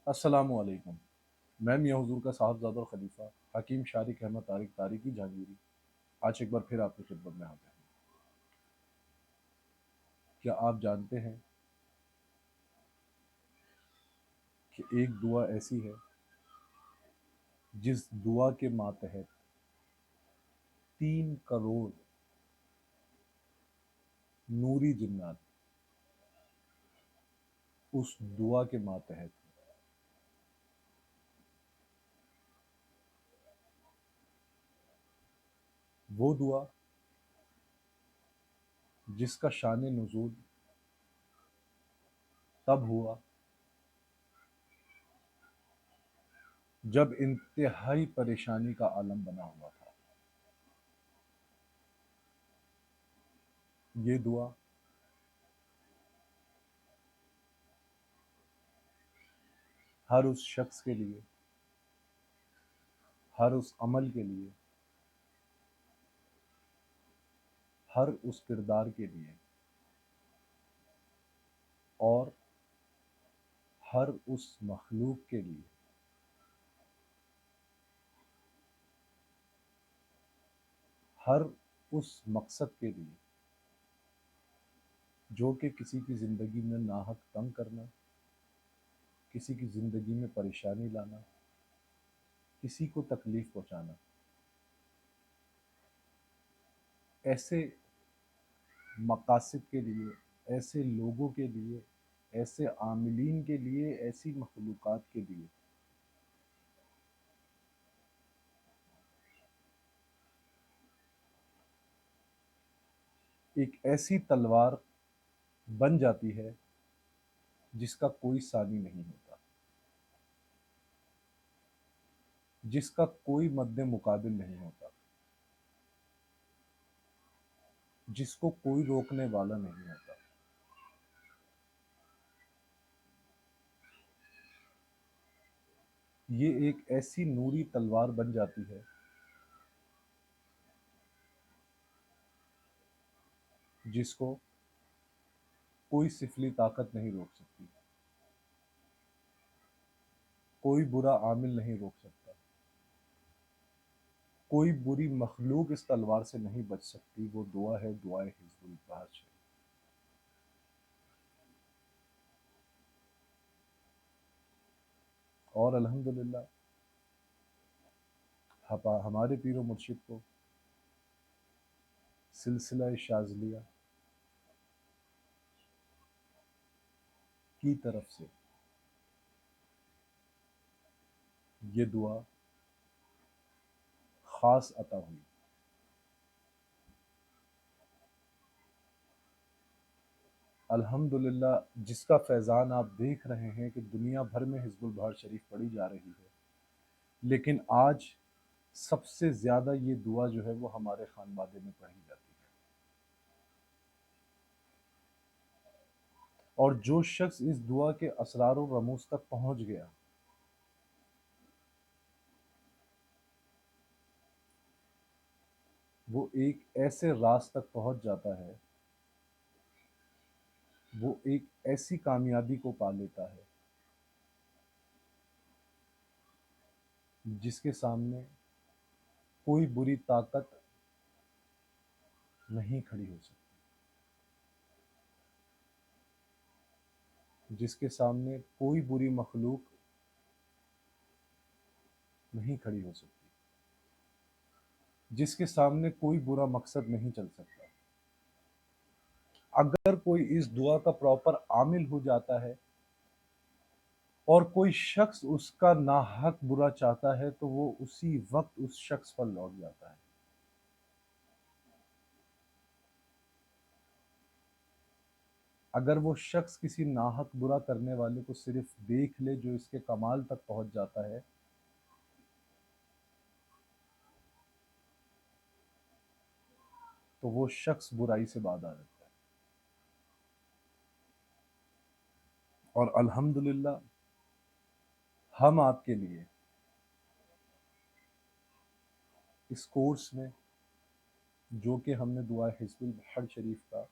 السلام علیکم۔ میں میاں حضور کا صاحبزادہ اور خلیفہ حکیم شارق احمد طارق طارقی جہانگیری آج ایک بار پھر آپ کی خدمت میں حاضر ہوں۔ کیا آپ جانتے ہیں کہ ایک دعا ایسی ہے جس دعا کے ماتحت 3 کروڑ نوری جنات اس دعا کے ماتحت وہ دعا جس کا شان نزول تب ہوا جب انتہائی پریشانی کا عالم بنا ہوا تھا۔ یہ دعا ہر اس شخص کے لیے، ہر اس عمل کے لیے، ہر اس کردار کے لیے اور ہر اس مخلوق کے لیے ہر اس مقصد کے لیے جو کہ کسی کی زندگی میں ناحق تنگ کرنا، کسی کی زندگی میں پریشانی لانا، کسی کو تکلیف پہنچانا، ایسے مقاصد کے لیے، ایسے لوگوں کے لیے، ایسے عاملین کے لیے، ایسی مخلوقات کے لیے ایک ایسی تلوار بن جاتی ہے جس کا کوئی ثانی نہیں ہوتا، جس کا کوئی مد مقابل نہیں ہوتا، جس کو کوئی روکنے والا نہیں ہوتا۔ یہ ایک ایسی نوری تلوار بن جاتی ہے جس کو کوئی سفلی طاقت نہیں روک سکتی، کوئی برا عامل نہیں روک سکتا، کوئی بری مخلوق اس تلوار سے نہیں بچ سکتی۔ وہ دعا ہے دعائے حزب البحر شریف۔ اور الحمدللہ ہمارے پیر و مرشد کو سلسلہ شاذلیہ کی طرف سے یہ دعا خاص عطا ہوئی۔ الحمدللہ جس کا فیضان آپ دیکھ رہے ہیں کہ دنیا بھر میں حزب البحر شریف پڑھی جا رہی ہے، لیکن آج سب سے زیادہ یہ دعا جو ہے وہ ہمارے خانوادے میں پڑھی جاتی ہے۔ اور جو شخص اس دعا کے اسرار و رموز تک پہنچ گیا، وہ ایک ایسے راز تک پہنچ جاتا ہے، وہ ایک ایسی کامیابی کو پا لیتا ہے جس کے سامنے کوئی بری طاقت نہیں کھڑی ہو سکتی، جس کے سامنے کوئی بری مخلوق نہیں کھڑی ہو سکتی، جس کے سامنے کوئی برا مقصد نہیں چل سکتا۔ اگر کوئی اس دعا کا پراپر عامل ہو جاتا ہے اور کوئی شخص اس کا ناحق برا چاہتا ہے تو وہ اسی وقت اس شخص پر لوٹ جاتا ہے۔ اگر وہ شخص کسی ناحق برا کرنے والے کو صرف دیکھ لے جو اس کے کمال تک پہنچ جاتا ہے، تو وہ شخص برائی سے باد آ جاتا ہے۔ اور الحمدللہ ہم آپ کے لیے اس کورس میں جو کہ ہم نے دعا حزب البحر شریف کا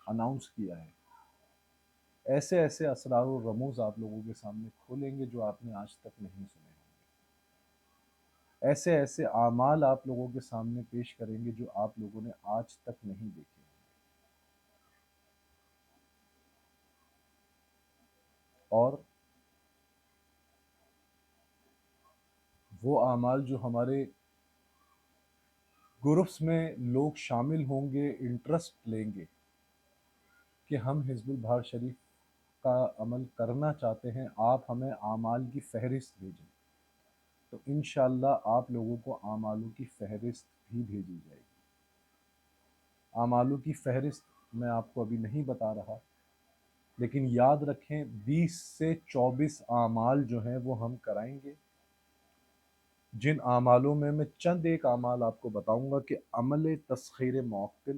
اناؤنس کیا ہے، ایسے ایسے اسرار و رموز آپ لوگوں کے سامنے کھولیں گے جو آپ نے آج تک نہیں سنے ہوں گے، ایسے ایسے اعمال آپ لوگوں کے سامنے پیش کریں گے جو آپ لوگوں نے آج تک نہیں دیکھے ہوں گے، اور وہ اعمال جو ہمارے گروپس میں لوگ شامل ہوں گے، انٹرسٹ لیں گے کہ ہم حزب البہار شریف کا عمل کرنا چاہتے ہیں، آپ ہمیں اعمال کی فہرست بھیجیں، تو انشاءاللہ آپ لوگوں کو اعمالوں کی فہرست بھی بھیجی جائے گی۔ اعمالوں کی فہرست میں آپ کو ابھی نہیں بتا رہا، لیکن یاد رکھیں 20 سے 24 اعمال جو ہیں وہ ہم کرائیں گے، جن اعمالوں میں چند ایک اعمال آپ کو بتاؤں گا کہ عمل تسخیر معقل،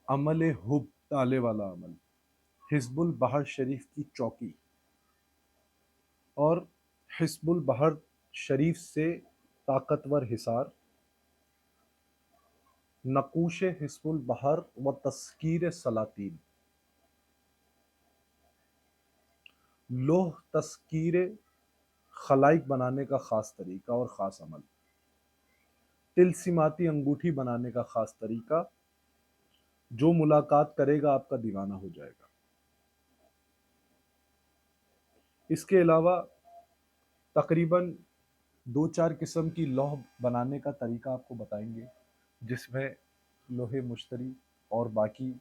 عمل حب تالے والا عمل، حزب البہار شریف کی چوکی، اور حزب البہار شریف سے طاقتور حصار، نقوش حزب البہار و تذکیر سلاطین، لوح تذکیر خلائق بنانے کا خاص طریقہ اور خاص عمل، تلسیماتی انگوٹھی بنانے کا خاص طریقہ، جو ملاقات کرے گا آپ کا دیوانہ ہو جائے گا۔ اس کے علاوہ تقریباً 2-4 قسم کی لوح بنانے کا طریقہ آپ کو بتائیں گے، جس میں لوح مشتری اور باقی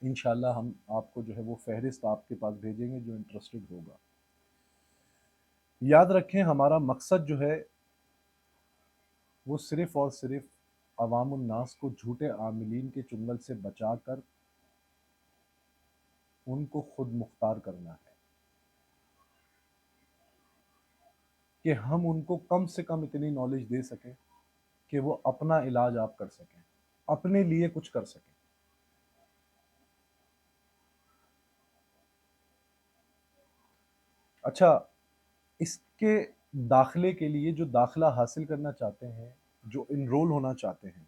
انشاءاللہ ہم آپ کو جو ہے وہ فہرست آپ کے پاس بھیجیں گے جو انٹرسٹڈ ہوگا۔ یاد رکھیں ہمارا مقصد جو ہے وہ صرف اور صرف عوام الناس کو جھوٹے عاملین کے چنگل سے بچا کر ان کو خود مختار کرنا ہے، کہ ہم ان کو کم سے کم اتنی نالج دے سکیں کہ وہ اپنا علاج آپ کر سکیں، اپنے لیے کچھ کر سکیں۔ اچھا، اس کے داخلے کے لیے جو داخلہ حاصل کرنا چاہتے ہیں، جو انرول ہونا چاہتے ہیں،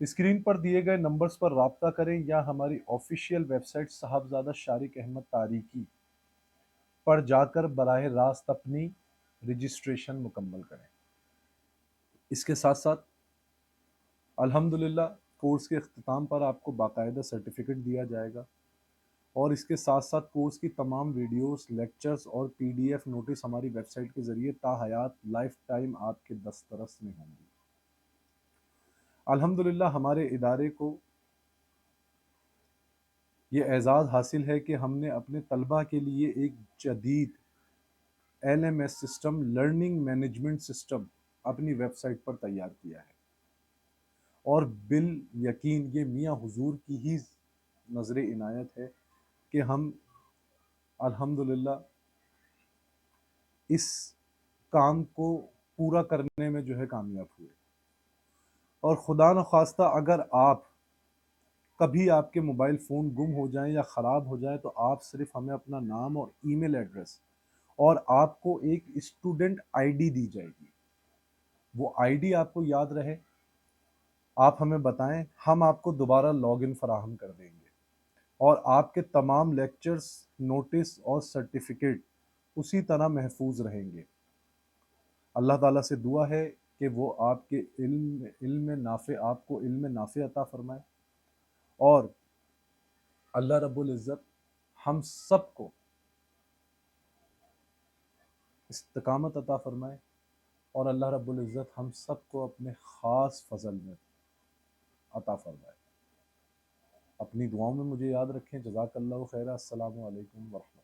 اسکرین پر دیے گئے نمبرز پر رابطہ کریں یا ہماری آفیشیل ویب سائٹ صاحبزادہ شارق احمد تاریخی پر جا کر براہ راست اپنی رجسٹریشن مکمل کریں۔ اس کے ساتھ ساتھ الحمدللہ کورس کے اختتام پر آپ کو باقاعدہ سرٹیفکیٹ دیا جائے گا، اور اس کے ساتھ ساتھ کورس کی تمام ویڈیوز، لیکچرز اور PDF نوٹس ہماری ویب سائٹ کے ذریعے تا حیات لائف ٹائم آپ کے دسترس میں ہوں گی۔ الحمدللہ ہمارے ادارے کو یہ اعزاز حاصل ہے کہ ہم نے اپنے طلبہ کے لیے ایک جدید LMS system, learning management system اپنی ویب سائٹ پر تیار کیا ہے، اور بالیقین یہ میاں حضور کی ہی نظر عنایت ہے کہ ہم الحمدللہ اس کام کو پورا کرنے میں جو ہے کامیاب ہوئے۔ اور خدا نخواستہ اگر آپ کبھی آپ کے موبائل فون گم ہو جائیں یا خراب ہو جائیں تو آپ صرف ہمیں اپنا نام اور ای میل ایڈریس، اور آپ کو ایک اسٹوڈنٹ ID دی جائے گی، وہ ID آپ کو یاد رہے، آپ ہمیں بتائیں، ہم آپ کو دوبارہ لاگ ان فراہم کر دیں گے، اور آپ کے تمام لیکچرز، نوٹس اور سرٹیفکیٹ اسی طرح محفوظ رہیں گے۔ اللہ تعالیٰ سے دعا ہے کہ وہ آپ کے علم نافع، آپ کو علم نافع عطا فرمائے، اور اللہ رب العزت ہم سب کو استقامت عطا فرمائے، اور اللہ رب العزت ہم سب کو اپنے خاص فضل میں عطا فرمائے۔ اپنی دعاؤں میں مجھے یاد رکھیں۔ جزاک اللہ خیر۔ السلام علیکم ورحمۃ اللہ۔